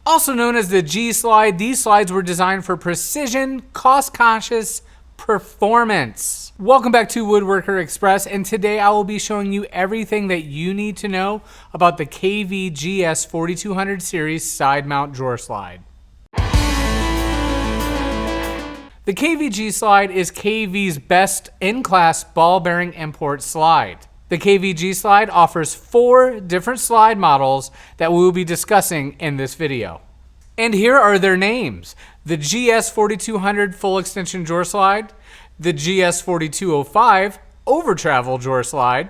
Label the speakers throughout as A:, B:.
A: Also known as the GSlide, these slides were designed for precision, cost-conscious performance. Welcome back to Woodworker Express, and today I will be showing you everything that you need to know about the KV GS4200 Series side mount drawer slide. The KV GSlide is KV's best in-class ball bearing import slide. The KV GSlide offers 4 different slide models that we will be discussing in this video. And here are their names: the GS4200 Full Extension Drawer Slide, the GS4205 Over Travel Drawer Slide,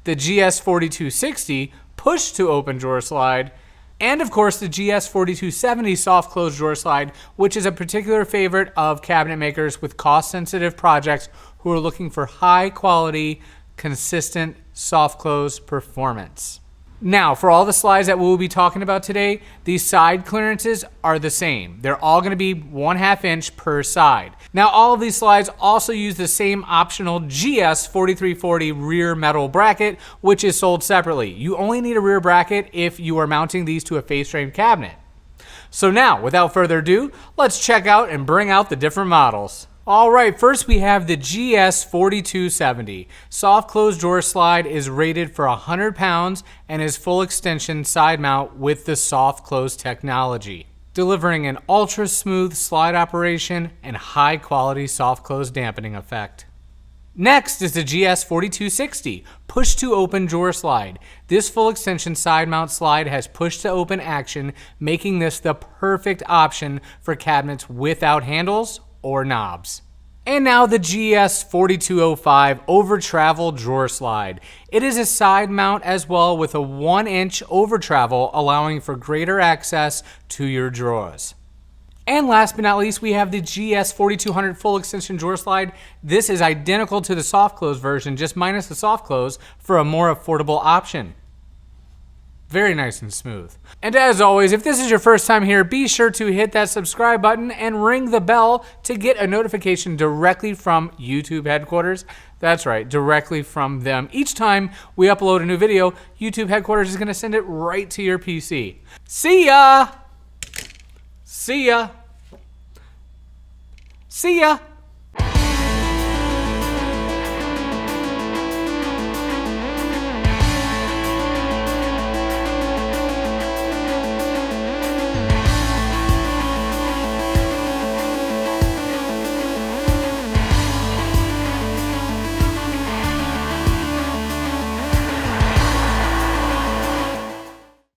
A: the GS4260 Push to Open Drawer Slide, and of course the GS4270 Soft-Close Drawer Slide, which is a particular favorite of cabinet makers with cost-sensitive projects who are looking for high-quality, consistent soft-close performance. Now, for all the slides that we'll be talking about today, these side clearances are the same. They're all going to be 1/2 inch per side. Now, all of these slides also use the same optional GS4340 rear metal bracket, which is sold separately. You only need a rear bracket if you are mounting these to a face frame cabinet. So now, without further ado, let's check out and bring out the different models. All right, first we have the GS4270. Soft-Close Drawer Slide is rated for 100 pounds and is full extension side mount with the soft-close technology, delivering an ultra-smooth slide operation and high-quality soft-close dampening effect. Next is the GS4260 Push to Open Drawer Slide. This full extension side mount slide has push to open action, making this the perfect option for cabinets without handles or knobs. And now the GS4205 Over Travel Drawer Slide. It is a side mount as well with a 1-inch over travel, allowing for greater access to your drawers. And last but not least, we have the GS4200 Full Extension Drawer Slide. This is identical to the soft close version, just minus the soft close for a more affordable option. Very nice and smooth. And as always, if this is your first time here, be sure to hit that subscribe button and ring the bell to get a notification directly from YouTube headquarters. That's right, directly from them. Each time we upload a new video, YouTube headquarters is going to send it right to your PC. See ya! See ya! See ya!